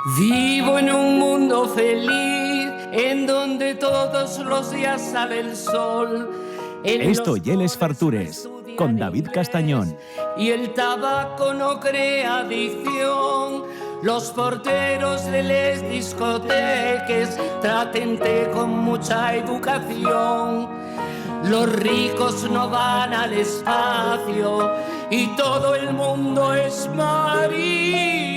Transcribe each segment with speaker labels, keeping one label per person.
Speaker 1: Vivo en un mundo feliz en donde todos los días sale el sol.
Speaker 2: Esto y Les Fartures, con David Castañón.
Speaker 1: Y el tabaco no crea adicción. Los porteros de les discoteques trátense con mucha educación. Los ricos no van al espacio y todo el mundo es marico.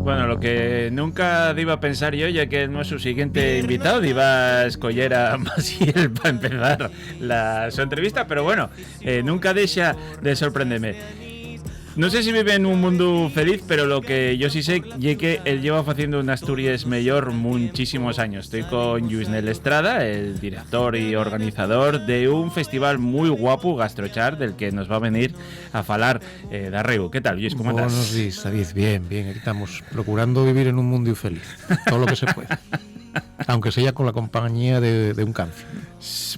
Speaker 3: Bueno, lo que nunca iba a pensar yo, ya que nuestro siguiente invitado iba a escoger a Maciel para empezar su entrevista, pero bueno, nunca deja de sorprenderme. No sé si vive en un mundo feliz, pero lo que yo sí sé es que él lleva haciendo un Asturias mejor muchísimos años. Estoy con Lluís Nel Estrada, el director y organizador de un festival muy guapo, Gastrochar, del que nos va a venir a falar Darreu. ¿Qué tal, Lluís? ¿Cómo estás?
Speaker 4: Buenos días, David. Bien. Aquí estamos procurando vivir en un mundo feliz. Todo lo que se puede. Aunque sea con la compañía de un cancio.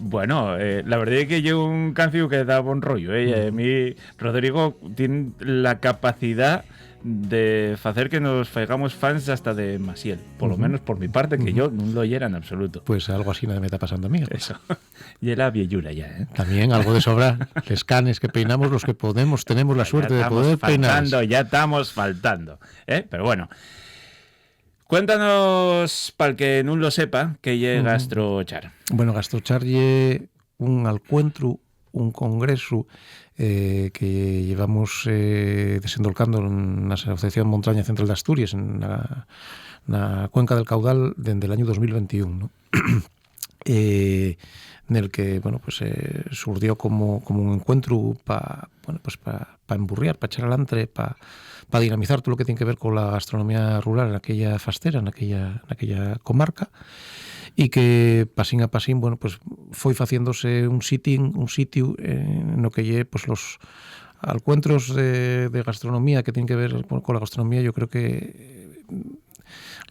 Speaker 3: Bueno, la verdad es que llevo un cancio que da buen rollo. A mí, Rodrigo tiene la capacidad de hacer que nos hagamos fans hasta de Maciel. Por lo menos por mi parte, que yo no lo era en absoluto.
Speaker 4: Pues algo así me está pasando a mí.
Speaker 3: Eso. Y era viejura ya, ¿eh?
Speaker 4: También algo de sobra. Les canes que peinamos los que podemos, tenemos la suerte de poder peinar.
Speaker 3: Ya estamos faltando. Pero bueno. Cuéntanos, para el que no lo sepa, que es Gastrochar.
Speaker 4: Bueno, Gastrochar es un alcuentro, un congreso que llevamos desendolcando en la Asociación Montaña Central de Asturias, en la cuenca del Caudal, desde el año 2021, ¿no? En el que bueno, pues, surgió como un encuentro para emburriar, para echar adelante, para dinamizar todo lo que tiene que ver con la gastronomía rural en aquella fastera, en aquella comarca, y que pasín a pasín, bueno, pues foi facéndose un sitio en lo que lle pues los encuentros de gastronomía que tienen que ver con la gastronomía, yo creo que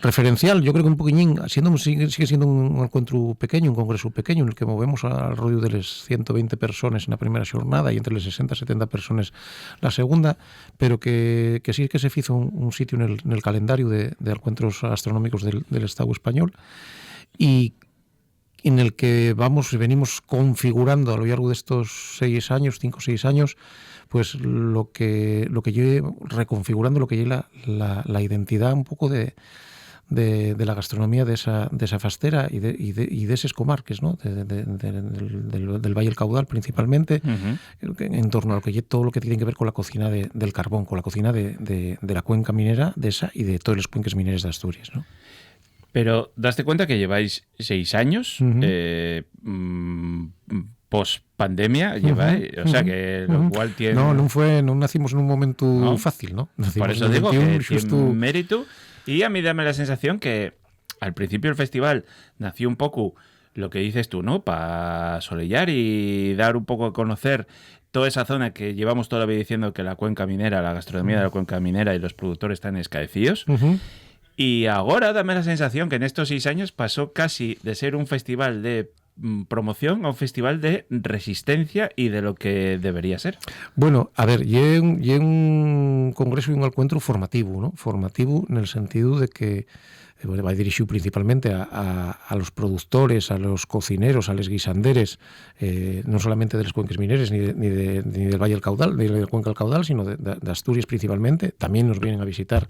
Speaker 4: referencial. Yo creo que un poquillín, sigue siendo un encuentro pequeño, un congreso pequeño, en el que movemos alrededor de las 120 personas en la primera jornada y entre las 60 y 70 personas la segunda, pero que sí que se hizo un sitio en el calendario de encuentros gastronómicos del Estado español, y en el que venimos configurando a lo largo de estos 5 o 6 años, pues lo que yo reconfigurando lo que es la identidad un poco de la gastronomía de esa fastera y de esas comarques, ¿no? del Valle del Caudal principalmente, en torno a lo que todo lo que tiene que ver con la cocina del carbón, con la cocina de la cuenca minera de esa y de todas las cuencas mineras de Asturias, ¿no?
Speaker 3: Pero daste cuenta que lleváis 6 años, post pandemia lleváis, o sea que lo cual tiene...
Speaker 4: No nacimos en un momento fácil, ¿no?
Speaker 3: Por eso digo que tiene mérito. Y a mí dame la sensación que al principio el festival nació un poco lo que dices tú, ¿no? Para solear y dar un poco a conocer toda esa zona que llevamos todavía diciendo que la cuenca minera, la gastronomía de la cuenca minera y los productores están escaecidos. Y ahora dame la sensación que en estos 6 años pasó casi de ser un festival de promoción a un festival de resistencia y de lo que debería ser.
Speaker 4: Bueno, a ver, y un congreso y un encuentro formativo, ¿no? Formativo en el sentido de que va dirigido principalmente a los productores, a los cocineros, a los guisanderes, no solamente de las cuencas mineras ni del Valle del Caudal, de la cuenca del Caudal, sino de Asturias principalmente. También nos vienen a visitar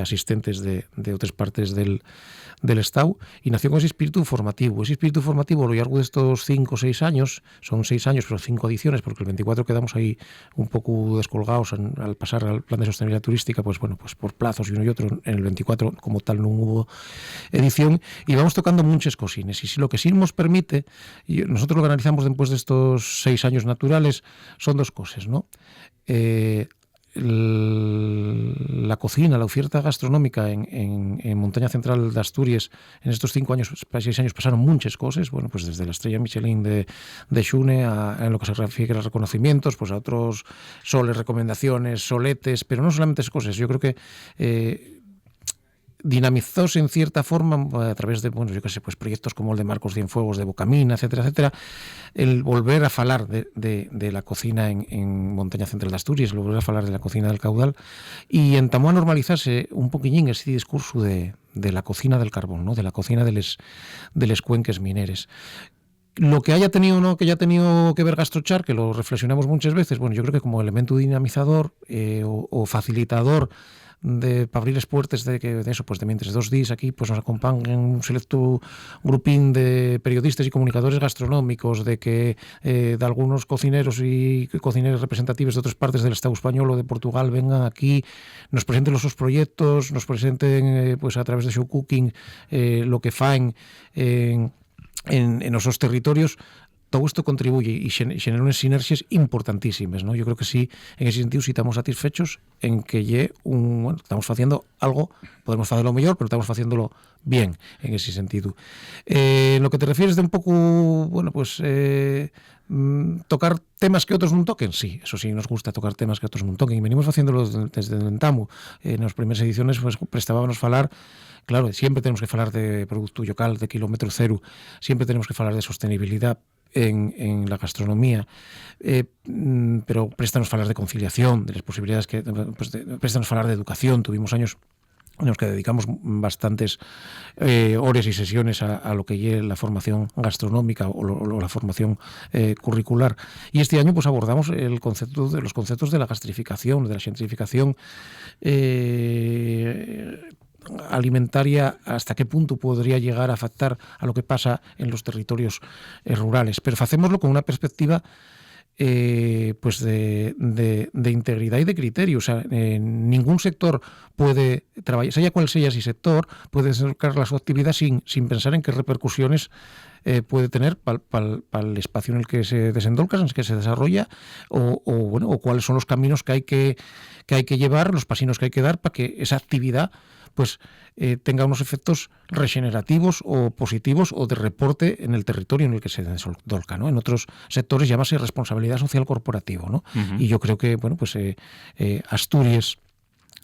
Speaker 4: asistentes de otras partes del Estado, y nació con ese espíritu formativo. Ese espíritu formativo a lo largo de estos 5 o 6 años, son 6 años pero 5 ediciones, porque el 24 quedamos ahí un poco descolgados al pasar al plan de sostenibilidad turística, pues bueno, pues por plazos y uno y otro. En el 24 como tal no hubo edición, y vamos tocando muchas cosines, y si lo que sí nos permite, y nosotros lo que analizamos después de estos 6 años naturales, son 2 cosas, ¿no? La cocina, la oferta gastronómica en Montaña Central de Asturias en estos 6 años pasaron muchas cosas, bueno, pues desde la estrella Michelin de Xune en lo que se refiere a reconocimientos, pues a otros soles, recomendaciones, soletes, pero no solamente esas cosas. Yo creo que dinamizóse en cierta forma a través de, bueno, yo qué sé, pues proyectos como el de Marcos Cienfuegos, de Bocamina, etcétera, etcétera, el volver a falar de la cocina en Montaña Central de Asturias, el volver a falar de la cocina del Caudal, y entamó a normalizarse un poquillín ese discurso de la cocina del carbón, ¿no? De la cocina de les cuenques mineres. Lo que haya tenido no que haya tenido que ver Gastrochar, que lo reflexionamos muchas veces, bueno, yo creo que como elemento dinamizador o facilitador para abrir las puertas de eso, pues de mientras 2 días aquí pues nos acompañan un selecto grupín de periodistas y comunicadores gastronómicos, de que de algunos cocineros y cocineras representativos de otras partes del Estado español o de Portugal vengan aquí, nos presenten los sus proyectos, nos presenten pues a través de Show Cooking lo que fan en esos territorios. Todo esto contribuye y genera unas sinergias importantísimas, ¿no? Yo creo que sí, en ese sentido, sí estamos satisfechos en que bueno, estamos haciendo algo, podemos hacerlo mejor, pero estamos haciéndolo bien en ese sentido. Lo que te refieres de un poco, bueno, pues tocar temas que otros no toquen, sí, eso sí, nos gusta tocar temas que otros no toquen, y venimos haciéndolo desde el entamu. En las primeras ediciones pues prestábamos falar. Claro, siempre tenemos que falar de producto local, de kilómetro cero, siempre tenemos que falar de sostenibilidad en la gastronomía, pero préstanos falar de conciliación, de las posibilidades que pues préstanos falar de educación. Tuvimos años en los que dedicamos bastantes horas y sesiones a lo que es la formación gastronómica o la formación curricular, y este año pues abordamos los conceptos de la gastrificación, de la gentrificación alimentaria, hasta qué punto podría llegar a afectar a lo que pasa en los territorios rurales, pero hacémoslo con una perspectiva pues de integridad y de criterio. O sea, ningún sector puede trabajar, sea cual sea ese sector, puede desarrollar la su actividad sin pensar en qué repercusiones puede tener para el espacio en el que se desendolca, en el que se desarrolla, o cuáles son los caminos que hay que llevar, los pasinos que hay que dar para que esa actividad pues tenga unos efectos regenerativos o positivos o de reporte en el territorio en el que se desendolca, ¿no? En otros sectores llámase responsabilidad social corporativa, ¿no? Uh-huh. Y yo creo que, bueno, pues Asturias,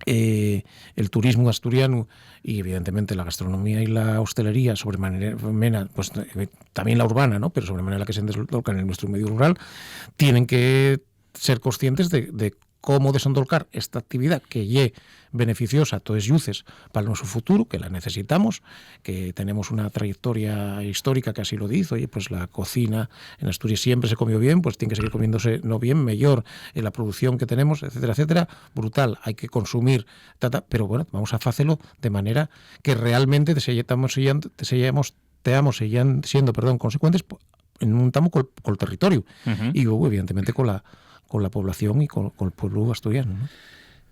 Speaker 4: el turismo asturiano y evidentemente la gastronomía y la hostelería sobremanera, pues también la urbana, ¿no? Pero sobremanera la que se desendolca en nuestro medio rural, tienen que ser conscientes de cómo desendolcar esta actividad que lle beneficiosa a todos yuces para nuestro futuro, que la necesitamos, que tenemos una trayectoria histórica que así lo dice. Oye, pues la cocina en Asturias siempre se comió bien, pues tiene que seguir comiéndose no bien, mejor, en la producción que tenemos, etcétera, etcétera, brutal, hay que consumir, pero bueno, vamos a hacerlo de manera que realmente teamos siendo consecuentes en un tamo con el territorio, uh-huh. Y luego evidentemente con la población y con el pueblo asturiano, ¿no?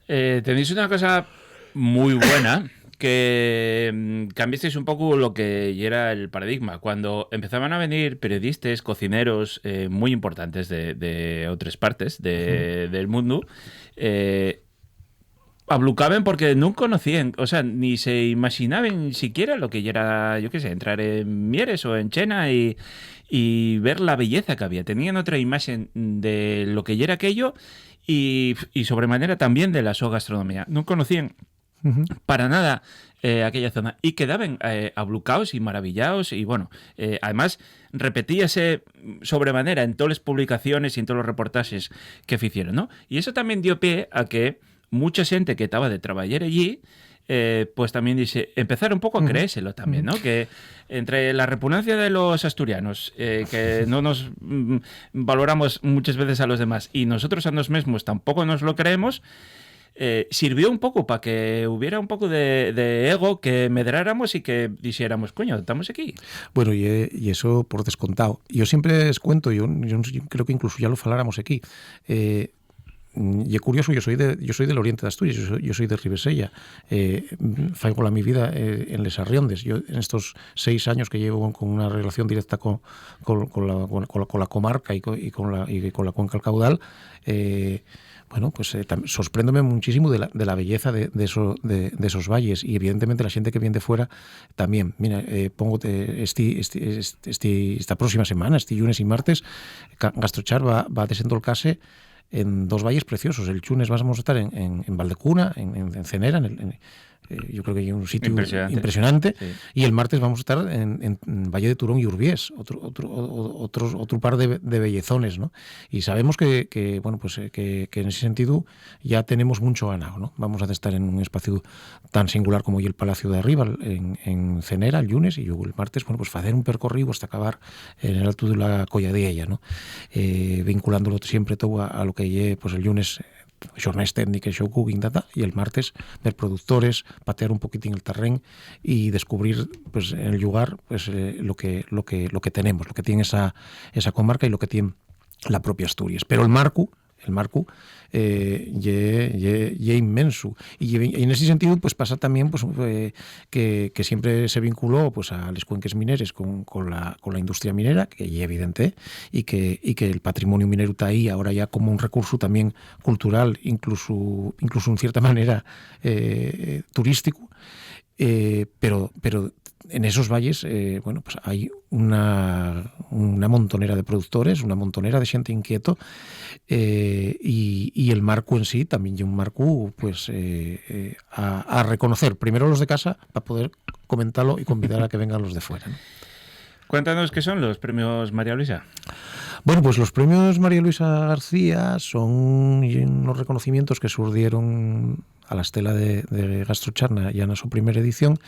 Speaker 3: Tenéis una cosa muy buena, que cambiasteis un poco lo que era el paradigma. Cuando empezaban a venir periodistas, cocineros muy importantes de otras partes del mundo, ablucaban porque no conocían, o sea, ni se imaginaban siquiera lo que era, yo qué sé, entrar en Mieres o en Chena y ver la belleza que había. Tenían otra imagen de lo que era aquello y sobremanera también de la su gastronomía. No conocían para nada aquella zona y quedaban ablucados y maravillados, y bueno, además repetíase sobremanera en todas las publicaciones y en todos los reportajes que hicieron, ¿no? Y eso también dio pie a que mucha gente que estaba de trabajar allí pues también dice, empezar un poco a creérselo también, ¿no? Que entre la repugnancia de los asturianos, que no nos valoramos muchas veces a los demás, y nosotros a nosotros mismos tampoco nos lo creemos, sirvió un poco para que hubiera un poco de ego, que medraramos y que dijéramos, coño, estamos aquí.
Speaker 4: Bueno, y eso por descontado. Yo siempre les cuento, yo creo que incluso ya lo faláramos aquí, y es curioso, yo soy del oriente de Asturias, yo soy de Ribesella, faigo la mi vida en Les Arriondes. Yo en estos 6 años que llevo con una relación directa con la comarca y con la cuenca del Caudal, bueno, pues sorpréndome muchísimo de la belleza de esos valles, y evidentemente la gente que viene de fuera también. Mira, esta próxima semana, este lunes y martes, Gastrochar va a desendolcarse en 2 valles preciosos. El chunes vamos a estar en Valdecuna, en Cenera, yo creo que hay un sitio
Speaker 3: Impresionante.
Speaker 4: impresionante.
Speaker 3: Sí.
Speaker 4: Y el martes vamos a estar en Valle de Turón y Urbiés, otro par de bellezones, ¿no? Y sabemos que bueno, pues que en ese sentido ya tenemos mucho ganado, ¿no? Vamos a estar en un espacio tan singular como el Palacio de Arriba, en Cenera, el lunes, y yo el martes, bueno, pues hacer un percorrido hasta acabar en el alto de la Colladella, ¿no? Vinculándolo siempre todo a lo que lle, pues el lunes xornais técnicas, show cooking, y el martes ver productores, patear un poquitín el terreno y descubrir pues en el lugar pues lo que tenemos, lo que tiene esa comarca y lo que tiene la propia Asturias. Pero el marco ye inmenso y en ese sentido pues pasa también pues que siempre se vinculó pues a les cuenques mineres con la industria minera, que es evidente, y que el patrimonio minero está ahí ahora ya como un recurso también cultural, incluso en cierta manera turístico, pero en esos valles, bueno, pues hay una montonera de productores, una montonera de xente inquieto, y el marco en sí también es un marco pues a reconocer primero los de casa para poder comentarlo y convidar a que vengan los de fuera, ¿no?
Speaker 3: Cuéntanos qué son los premios María Luisa.
Speaker 4: Bueno, pues los premios María Luisa García son unos reconocimientos que surgieron a la estela de Gastrocharna ya en su primera edición,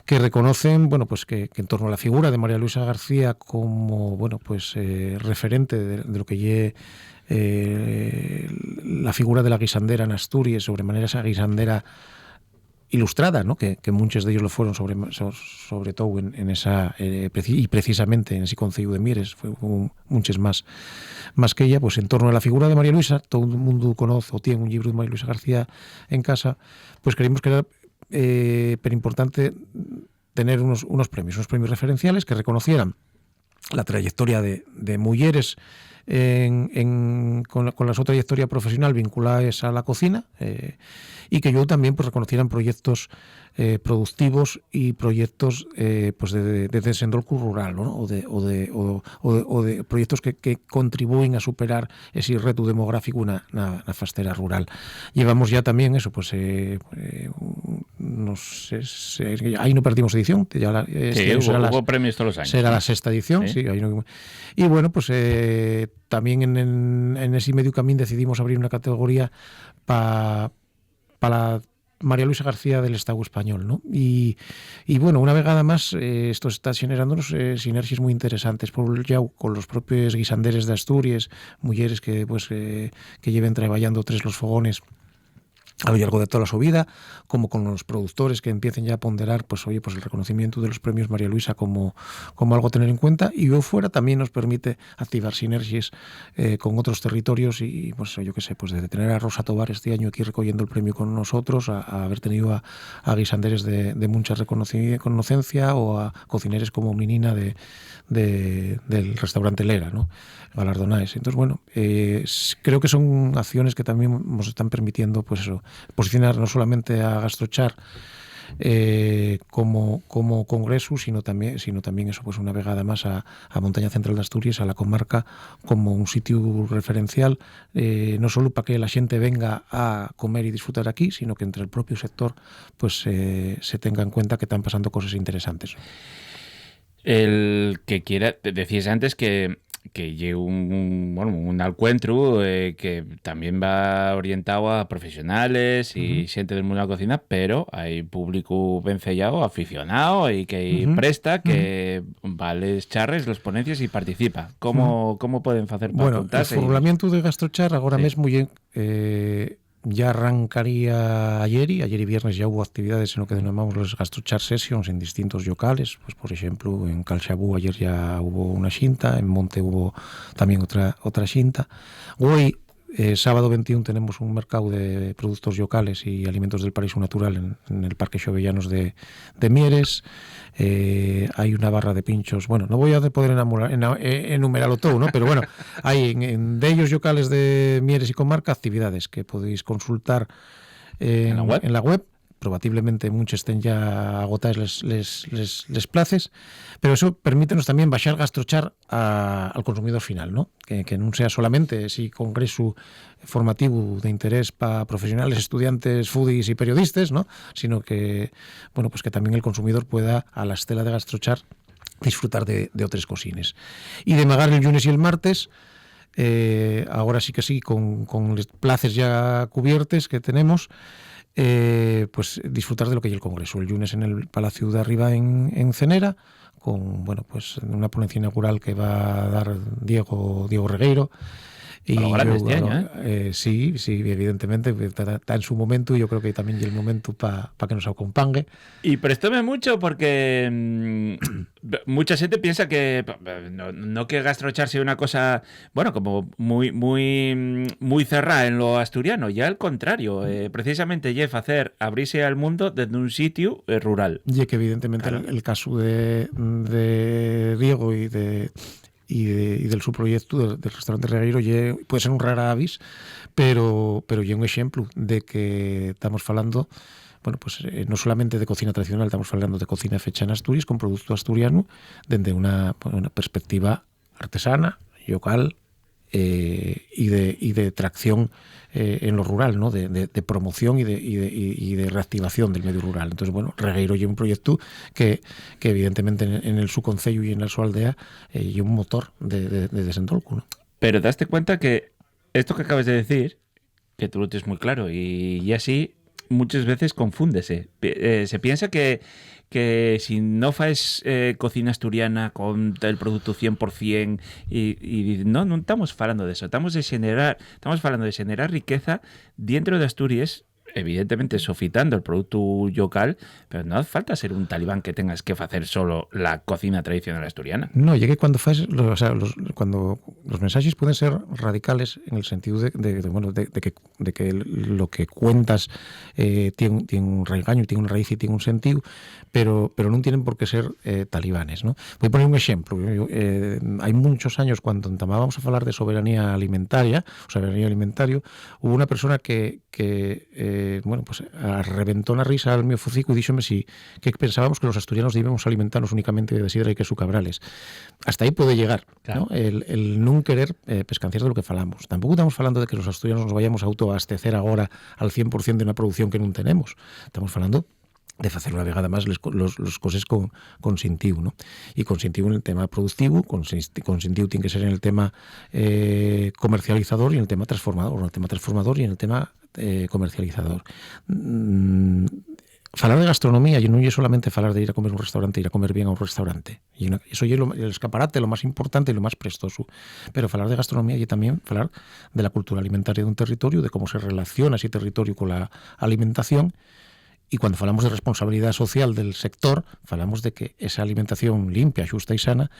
Speaker 4: que reconocen, bueno, pues que en torno a la figura de María Luisa García como, bueno, pues referente de lo que lle la figura de la guisandera en Asturias, sobremanera esa guisandera ilustrada, ¿no? Que muchos de ellos lo fueron sobre todo en esa y precisamente en ese concello de Mieres fue muchos más que ella. Pues en torno a la figura de María Luisa, todo el mundo conoce o tiene un libro de María Luisa García en casa, pues creímos que era pero importante tener unos premios referenciales que reconocieran la trayectoria de mujeres con la su trayectoria profesional vinculadas a la cocina, y que yo también pues reconocieran proyectos productivos y proyectos pues de desenvolvimiento rural, ¿no? o de proyectos que contribuyen a superar ese reto demográfico na fastera rural. Llevamos ya también eso, pues no sé, ahí no perdimos edición, ya
Speaker 3: sí, hubo premios todos los años.
Speaker 4: Será la sexta edición, sí, ahí no, y bueno, pues también en ese medio camino decidimos abrir una categoría para María Luisa García del Estado español, ¿no? Y bueno, una vegada más esto está generándonos sinergias muy interesantes con los propios guisanderes de Asturias, mujeres que pues que lleven trabajando los fogones a lo largo de toda su vida, como con los productores que empiecen ya a ponderar pues oye, pues el reconocimiento de los premios María Luisa como algo a tener en cuenta, y fuera también nos permite activar sinergias con otros territorios, y pues yo qué sé, pues de tener a Rosa Tobar este año aquí recogiendo el premio con nosotros, a haber tenido a guisanderes de mucha reconocencia, o a cocineres como Minina del restaurante Lera, ¿no? Galardonaes. Entonces, bueno, creo que son acciones que también nos están permitiendo pues eso, posicionar no solamente a Gastrochar como congreso, sino también eso, pues una vegada más a Montaña Central de Asturias, a la comarca, como un sitio referencial, no solo para que la gente venga a comer y disfrutar aquí, sino que entre el propio sector pues se tenga en cuenta que están pasando cosas interesantes.
Speaker 3: El que quiera, decías antes que lleve un encuentro que también va orientado a profesionales y gente del mundo de la cocina, pero hay público vencellado, aficionado y que presta, que va a les charres, los ponencias y participa. ¿Cómo pueden hacer para apuntarse?
Speaker 4: El formulamiento de Gastrochar ahora mismo ya arrancaría ayer y viernes ya hubo actividades en lo que denominamos los Gastrochar Sessions en distintos locales. Pues por ejemplo en Calxabú ayer ya hubo una xinta, en Monte hubo también otra xinta. Hoy sábado 21 tenemos un mercado de productos locales y alimentos del paraíso natural en el Parque Xovellanos de Mieres. Hay una barra de pinchos, bueno, no voy a poder enumerarlo todo, ¿no? Pero bueno, hay de ellos locales de Mieres y comarca actividades que podéis consultar en la web, probablemente muchos estén ya agotadas les places, pero eso permítenos también baixar gastrochar al consumidor final, ¿no? Que non sea solamente ese congreso formativo de interés para profesionales, estudiantes, foodies y periodistas, ¿no? Sino que, bueno, pues que también el consumidor pueda, a la estela de gastrochar, disfrutar de otras cosines. Y de magar el lunes y el martes, ahora sí que sí, con los places ya cubiertes que tenemos, pues disfrutar de lo que hay el Congreso. El lunes en el Palacio de Arriba en Cenera, con, bueno, pues una ponencia inaugural que va a dar Diego Regueiro. Y
Speaker 3: lo grande este año,
Speaker 4: sí, evidentemente está en su momento, y yo creo que también hay el momento para que nos acompañe.
Speaker 3: Y prestóme mucho porque mucha gente piensa que no que gastrochar sea una cosa, bueno, como muy cerrada en lo asturiano, ya al contrario, precisamente Jeff abrirse al mundo desde un sitio rural.
Speaker 4: Y que evidentemente claro, el caso de Diego y del su proyecto del restaurante Regueiro puede ser un rara avis, pero ya un ejemplo de que estamos falando, bueno, pues no solamente de cocina tradicional, estamos hablando de cocina fecha en Asturias con producto asturiano desde una perspectiva artesana, local y de tracción en lo rural, ¿no? De promoción y de reactivación del medio rural. Entonces, bueno, Regueiro es un proyecto que evidentemente en el su concello y en la su aldea es un motor de desendolco, ¿no?
Speaker 3: Pero daste cuenta que esto que acabas de decir, que tú lo tienes muy claro, y así muchas veces confúndese. Se piensa que si no faes cocina asturiana con el producto 100% y no estamos falando de eso, estamos falando de generar riqueza dentro de Asturias, evidentemente sofitando el producto local, pero no hace falta ser un talibán que tengas que hacer solo la cocina tradicional asturiana.
Speaker 4: No, ya que cuando cuando los mensajes pueden ser radicales en el sentido de que lo que cuentas tiene un regaño, tiene una raíz y tiene un sentido, pero no tienen por qué ser talibanes, ¿no? Voy a poner un ejemplo. Hay muchos años, cuando entabábamos a hablar de soberanía alimentaria, hubo una persona que bueno, pues reventó una risa al mío focico y díxome que pensábamos que los asturianos debíamos alimentarnos únicamente de sidra y queso cabrales. Hasta ahí puede llegar, claro, ¿no? El no querer pescanciar de lo que falamos. Tampoco estamos hablando de que los asturianos nos vayamos a autoabastecer ahora al 100% de una producción que no tenemos. Estamos hablando de hacer una vegada más las cosas con sentido, ¿no? Y con sentido en el tema productivo, con sentido tiene que ser en el tema comercializador y en el tema transformador, y en el tema comercializador. Falar de gastronomía y no es solamente falar de ir a comer a un restaurante, ir a comer bien a un restaurante. Y eso es el escaparate, lo más importante y lo más prestoso. Pero falar de gastronomía y también falar de la cultura alimentaria de un territorio, de cómo se relaciona ese territorio con la alimentación. Y cuando falamos de responsabilidad social del sector, falamos de que esa alimentación limpia, justa y sana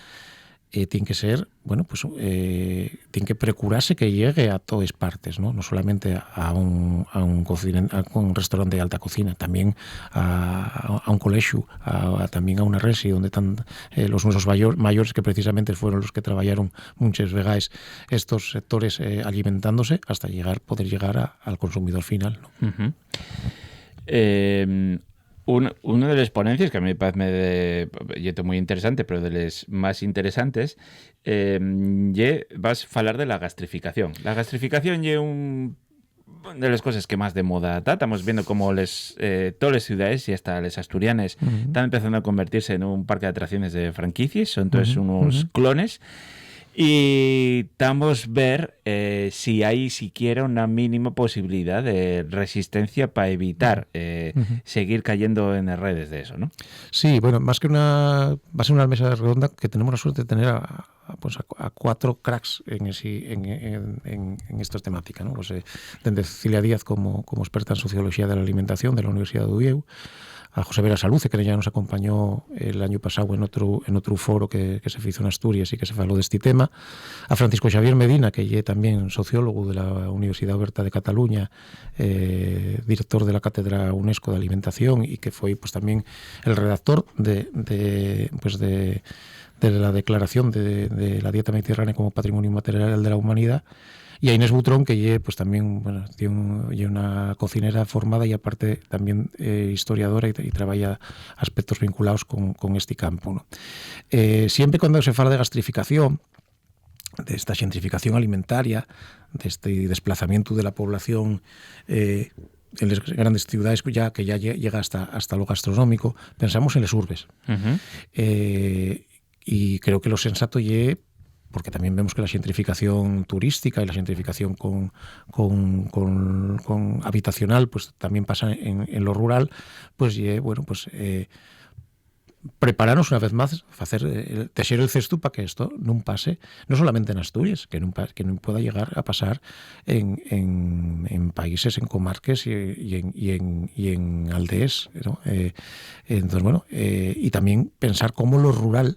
Speaker 4: tiene que ser, bueno, pues tiene que procurarse que llegue a todas partes, ¿no? No solamente a un restaurante de alta cocina, también a un colegio, también a una resi donde están los nuestros mayores, que precisamente fueron los que trabajaron muchas veces estos sectores alimentándose hasta poder llegar al consumidor final, ¿no?
Speaker 3: Uh-huh. Una de las ponencias que a mí me parece muy interesante, pero de las más interesantes, vas a hablar de la gastrificación. La gastrificación es una de las cosas que más de moda está. Estamos viendo cómo todas las ciudades y hasta las asturianas están empezando a convertirse en un parque de atracciones de franquicias, son todos unos clones. Y estamos ver si hay siquiera una mínima posibilidad de resistencia para evitar seguir cayendo en las redes de eso, ¿no?
Speaker 4: Sí, bueno, va a ser una mesa redonda que tenemos la suerte de tener a 4 cracks en esta temática, ¿no? Pues, desde Cecilia Díaz como experta en sociología de la alimentación de la Universidad de Oviedo, a José Vera Saluce, que ya nos acompañó el año pasado en otro foro que se hizo en Asturias y que se habló de este tema, a Francisco Xavier Medina, que es también sociólogo de la Universidad Oberta de Cataluña, director de la Cátedra UNESCO de Alimentación y que fue pues también el redactor de de la declaración de la dieta mediterránea como patrimonio inmaterial de la humanidad, y a Inés Butrón, que lle, pues también, bueno, lle una cocinera formada y aparte también historiadora y traballa aspectos vinculados con este campo, ¿no? Siempre cuando se fala de gastrificación, de esta xentrificación alimentaria, de este desplazamiento de la población en las grandes ciudades que ya llega hasta lo gastronómico, pensamos en las urbes. Y creo que lo sensato lle, porque también vemos que la xentrificación turística y la xentrificación con habitacional pues también pasa en lo rural, pues bueno, pues prepararnos una vez más facer teixer el cesto para que esto non pase, no solamente en Asturias, que non pueda llegar a pasar en países, en comarques y en aldeas, ¿no? Entonces, bueno, y también pensar cómo el rural,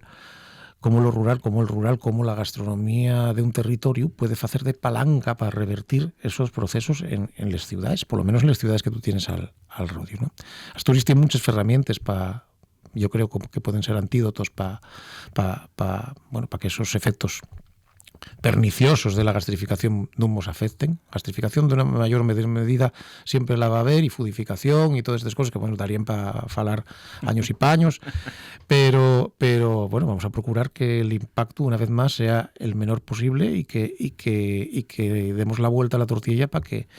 Speaker 4: cómo la gastronomía de un territorio puede hacer de palanca para revertir esos procesos en las ciudades, por lo menos en las ciudades que tú tienes al rodio, ¿no? Asturias tiene muchas herramientas yo creo que pueden ser antídotos para que esos efectos perniciosos de la gastrificación non nos afecten. Gastrificación de una mayor medida siempre la va a haber, y foodificación y todas estas cosas que, bueno, darían para falar años y paños, pero bueno, vamos a procurar que el impacto una vez más sea el menor posible y que demos la vuelta a la tortilla para que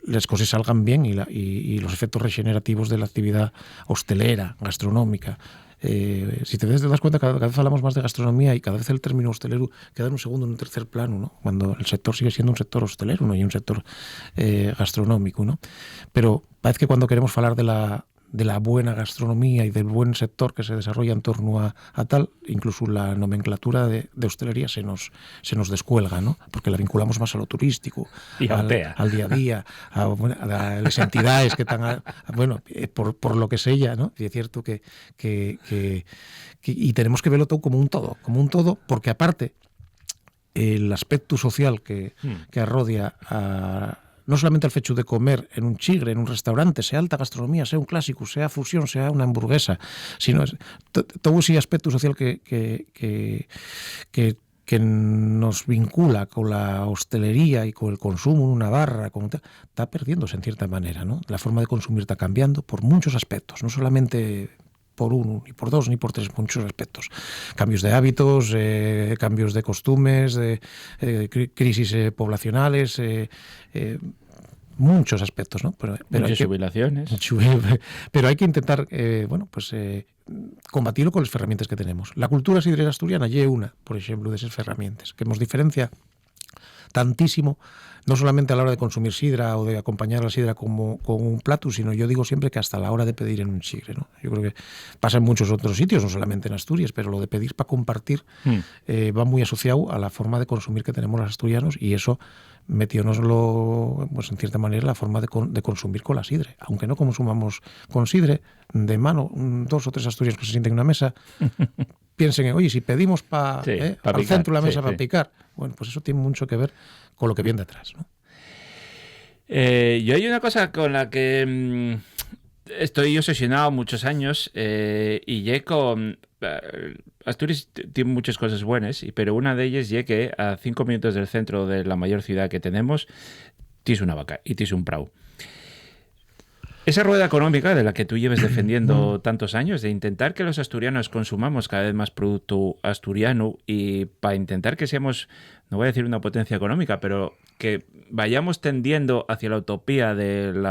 Speaker 4: las cosas salgan bien y los efectos regenerativos de la actividad hostelera, gastronómica. Si te das cuenta, cada vez hablamos más de gastronomía y cada vez el término hostelero queda en un segundo, en un tercer plano, ¿no? Cuando el sector sigue siendo un sector hostelero, ¿no? Y un sector gastronómico, ¿no? Pero parece que cuando queremos hablar de la buena gastronomía y del buen sector que se desarrolla en torno a tal, incluso la nomenclatura de hostelería se nos descuelga, ¿no? Porque la vinculamos más a lo turístico,
Speaker 3: y
Speaker 4: al día a día, a las entidades que están, por lo que sea ella, ¿no? Y es cierto que y tenemos que verlo todo como un todo, porque aparte el aspecto social que arrodia a no solamente el fecho de comer en un chigre, en un restaurante, sea alta gastronomía, sea un clásico, sea fusión, sea una hamburguesa, sino todo ese aspecto social que nos vincula con la hostelería y con el consumo en una barra, está perdiéndose en cierta manera, ¿no? La forma de consumir está cambiando por muchos aspectos, no solamente por uno, ni por dos, ni por tres, muchos aspectos. Cambios de hábitos, cambios de costumes, crisis poblacionales, muchos aspectos, ¿no? Pero
Speaker 3: muchas jubilaciones.
Speaker 4: Pero hay que intentar, combatirlo con las herramientas que tenemos. La cultura sidrera asturiana es una, por ejemplo, de esas herramientas, que nos diferencia tantísimo, no solamente a la hora de consumir sidra o de acompañar la sidra con un plato, sino yo digo siempre que hasta la hora de pedir en un chigre, ¿no? Yo creo que pasa en muchos otros sitios, no solamente en Asturias, pero lo de pedir para compartir va muy asociado a la forma de consumir que tenemos los asturianos, y eso metiónoslo, pues en cierta manera, la forma de consumir con la sidre. Aunque no consumamos con sidre, de mano, 2 o 3 asturianos que se sienten en una mesa, piensen en, oye, si pedimos al centro de la mesa para picar, bueno, pues eso tiene mucho que ver con lo que viene detrás, ¿no?
Speaker 3: Yo hay una cosa con la que estoy obsesionado muchos años, y con Asturias tiene muchas cosas buenas, pero una de ellas es que a 5 minutos del centro de la mayor ciudad que tenemos tienes una vaca y tienes un prau. Esa rueda económica de la que tú lleves defendiendo tantos años, de intentar que los asturianos consumamos cada vez más producto asturiano, y para intentar que seamos, no voy a decir una potencia económica, pero que vayamos tendiendo hacia la utopía del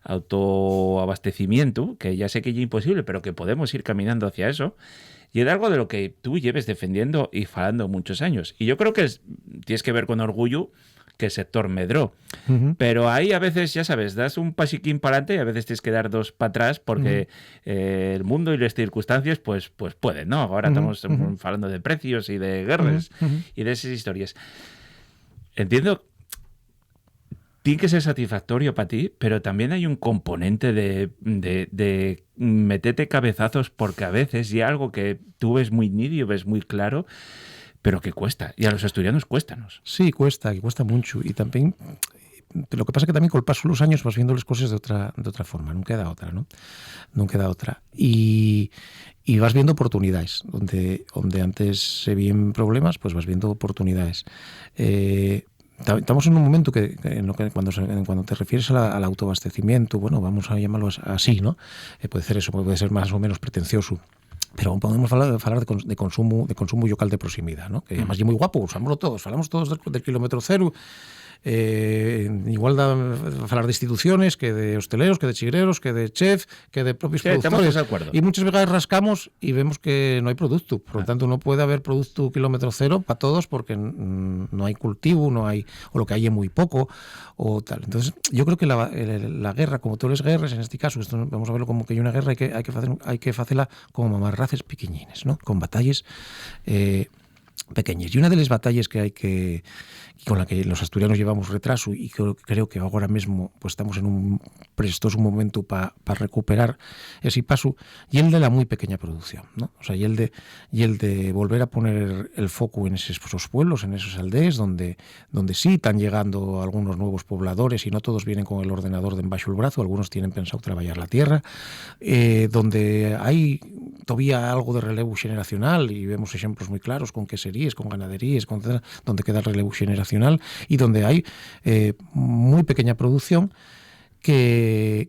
Speaker 3: autoabastecimiento, que ya sé que es imposible, pero que podemos ir caminando hacia eso, y es algo de lo que tú lleves defendiendo y falando muchos años. Y yo creo que tienes que ver con orgullo que el sector medró. Pero ahí a veces, ya sabes, das un pasiquín para adelante y a veces tienes que dar 2 para atrás, porque el mundo y las circunstancias pues pueden, ¿no? Ahora estamos hablando de precios y de guerras y de esas historias. Entiendo, tiene que ser satisfactorio para ti, pero también hay un componente de meterte cabezazos, porque a veces y algo que tú ves muy nítido, ves muy claro, pero que cuesta, y a los asturianos cuéstanos.
Speaker 4: Sí, cuesta mucho, y también lo que pasa es que también con el paso de los años vas viendo las cosas de otra forma, no queda otra, ¿no? No queda otra. Y y vas viendo oportunidades. Donde antes se veían problemas, pues vas viendo oportunidades. Estamos en un momento cuando te refieres al autoabastecimiento, bueno, vamos a llamarlo así, ¿no? Puede ser eso, puede ser más o menos pretencioso. Pero podemos falar de consumo local de proximidade, ¿no? Que además é moi guapo, usámoslo todos, falamos todos del kilómetro cero. Igual da falar de instituciones que de hosteleros, que de chigreros, que de chef, que de propios productores. Y muchas veces rascamos y vemos que no hay producto. Por lo tanto, no puede haber producto kilómetro cero para todos porque no hay cultivo, no hay, o lo que hay es muy poco o tal. Entonces, yo creo que la guerra, como todas las guerras, en este caso, esto vamos a verlo como que hay una guerra, hay que hacerla como mamarraces pequeñines, ¿no? Con batallas pequeñas. Y una de las batallas que hay que con la que los asturianos llevamos retraso y creo que ahora mismo pues estamos en un prestoso momento para recuperar ese paso, y el de la muy pequeña producción, ¿no? O sea, y el de volver a poner el foco en esos pueblos, en esas aldeas donde sí están llegando algunos nuevos pobladores y no todos vienen con el ordenador de embaixo el brazo, algunos tienen pensado trabajar la tierra, donde hay todavía algo de relevo generacional y vemos ejemplos muy claros con queserías, con ganaderías, donde queda el relevo generacional y donde hay muy pequeña producción que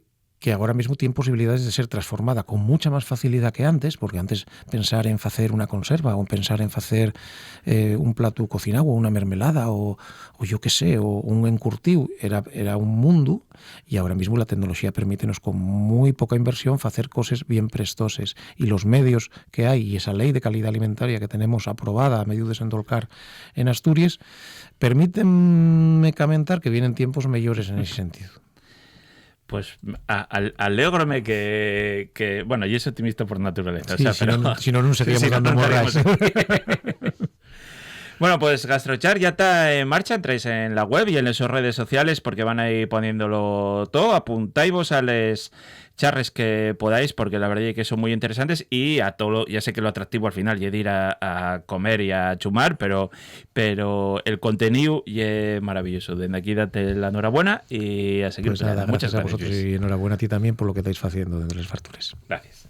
Speaker 4: ahora mismo tiene posibilidades de ser transformada con mucha más facilidad que antes, porque antes pensar en hacer una conserva o pensar en hacer un plato cocinado o una mermelada o yo qué sé, o un encurtido era un mundo, y ahora mismo la tecnología permítenos con muy poca inversión hacer cosas bien prestoses, y los medios que hay y esa ley de calidad alimentaria que tenemos aprobada a medio desendolcar en Asturias permítenme comentar que vienen tiempos mejores en ese sentido.
Speaker 3: Pues alégrome que bueno, y es optimista por naturaleza.
Speaker 4: Sí,
Speaker 3: o sea,
Speaker 4: si no seguiríamos dando morras.
Speaker 3: Bueno, pues Gastrochar ya está en marcha, entráis en la web y en las redes sociales porque van a ir poniéndolo todo, apuntáis a las charres que podáis porque la verdad es que son muy interesantes y a todo, ya sé que lo atractivo al final es de ir a comer y a chumar, pero el contenido es maravilloso. Desde aquí date la enhorabuena y a seguir.
Speaker 4: Pues nada, muchas gracias a vosotros y enhorabuena a ti también por lo que estáis haciendo dentro de las Fartures.
Speaker 3: Gracias.